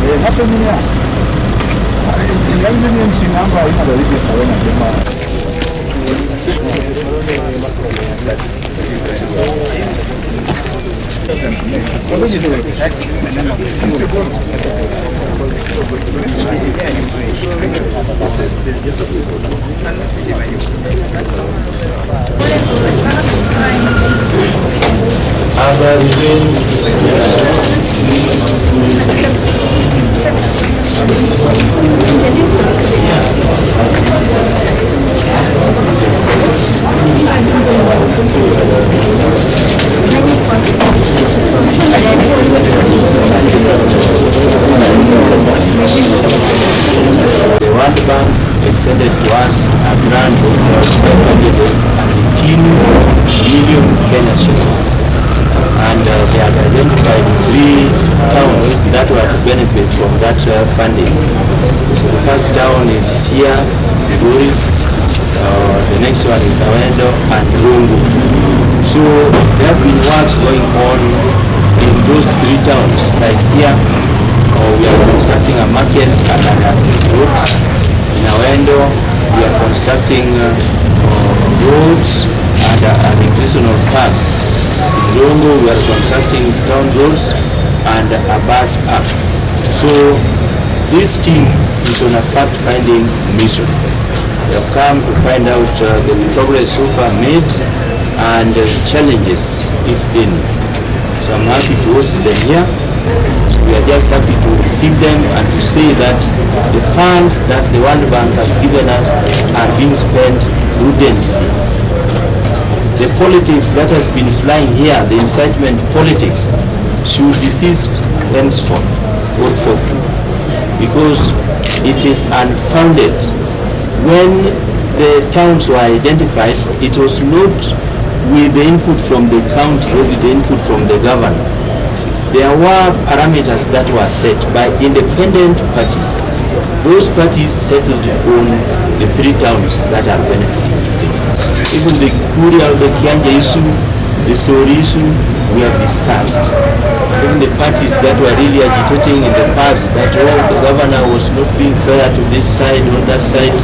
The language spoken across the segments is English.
The World Bank extended to us a grant of 518 million Kenya shillings, and they have identified 3 towns that were to benefit from that funding. So the first town is here, Migori, the next one is Awendo and Rongo. So there have been works going on in those 3 towns, like here. We are constructing a market and an access road. In Awendo, we are constructing roads and an inclusional park. In Rongo, we are constructing town roads and a bus park. So this team is on a fact-finding mission. We have come to find out the progress so far made and challenges, if any. So I'm happy to host them here. We are just happy to receive them and to say that the funds that the World Bank has given us are being spent prudently. The politics that has been flying here, the incitement politics, should be ceased henceforth or forthwith, because it is unfounded. When the towns were identified, it was not with the input from the county or with the input from the governor. There were parameters that were set by independent parties. Those parties settled on the 3 towns that are benefiting today. Even the Kurial, the Kianja issue, the Sori issue, we have discussed. Even the parties that were really agitating in the past that the governor was not being fair to this side or that side,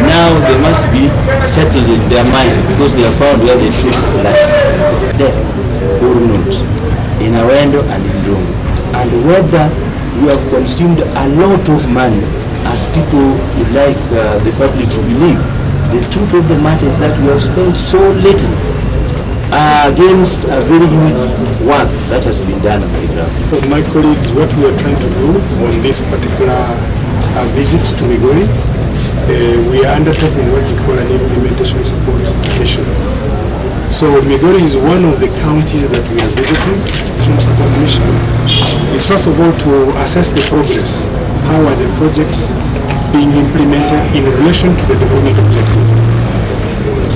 now they must be settled in their mind because they have found where the truth lies. There, or not. In Awendo and in Rongo, and whether we have consumed a lot of money as people would like the public to believe. The truth of the matter is that we have spent so little against a very huge work that has been done on the ground. My colleagues, what we are trying to do on this particular visit to Migori, we are undertaking what we call an implementation support mission. So Migori is one of the counties that we are visiting. Support mission is first of all to assess the progress. How are the projects being implemented in relation to the development objective?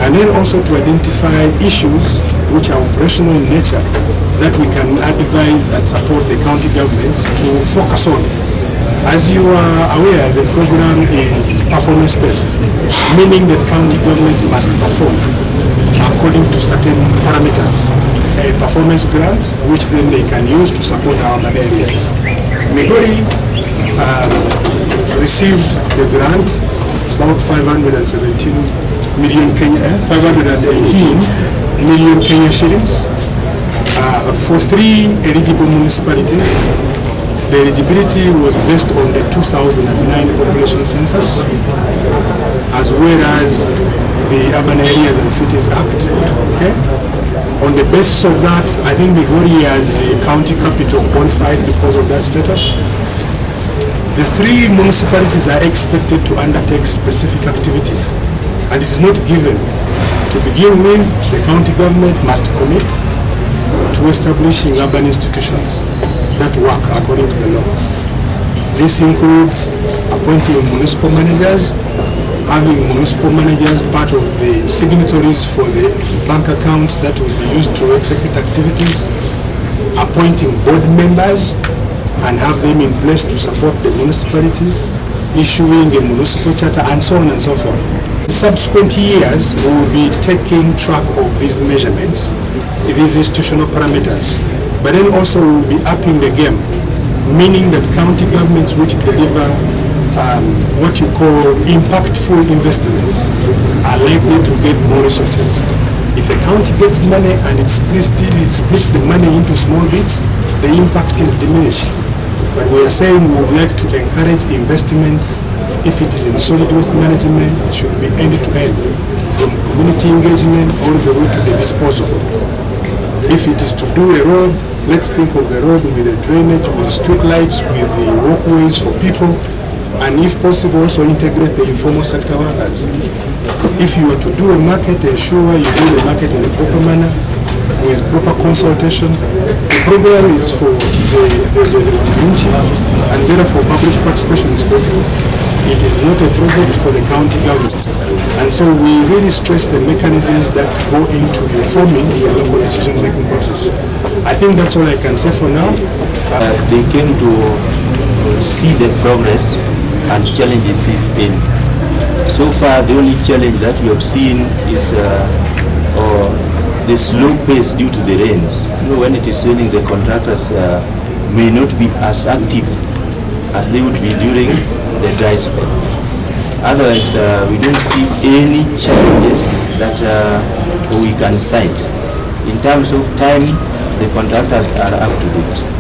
And then also to identify issues which are operational in nature that we can advise and support the county governments to focus on. As you are aware, the program is performance-based, meaning that county governments must perform according to certain parameters. A performance grant, which then they can use to support our other areas. Migori received the grant, about 518 million Kenya shillings for 3 eligible municipalities. The eligibility was based on the 2009 population census, as well as the Urban Areas and Cities Act. Okay? On the basis of that, I think Migori as a county capital qualified because of that status. The 3 municipalities are expected to undertake specific activities, and it is not given. To begin with, the county government must commit to establishing urban institutions that work according to the law. This includes appointing municipal managers, having municipal managers part of the signatories for the bank accounts that will be used to execute activities, appointing board members and have them in place to support the municipality, issuing a municipal charter, and so on and so forth. In subsequent years, we will be taking track of these measurements, these institutional parameters, but then also we will be upping the game meaning that county governments which deliver what you call impactful investments are likely to get more resources. If a county gets money and it splits the money into small bits, the impact is diminished. But we are saying we would like to encourage investments. If it is in solid waste management, it should be end-to-end, from community engagement all the way to the disposal. If it is to do a road, let's think of a road with a drainage, with street lights, with the walkways for people, and if possible also integrate the informal sector workers. If you are to do a market, ensure you do the market in a proper manner, with proper consultation. The program is for the community, and therefore public participation is critical. It is not a project for the county government. And so we really stress the mechanisms that go into informing the local decision-making process. I think that's all I can say for now. They came to see the progress and challenges if any. So far, the only challenge that we have seen is the slow pace due to the rains. You know, when it is raining, the contractors may not be as active as they would be during the dry spell. Otherwise, we don't see any challenges that we can cite. In terms of time, the contractors are up to date.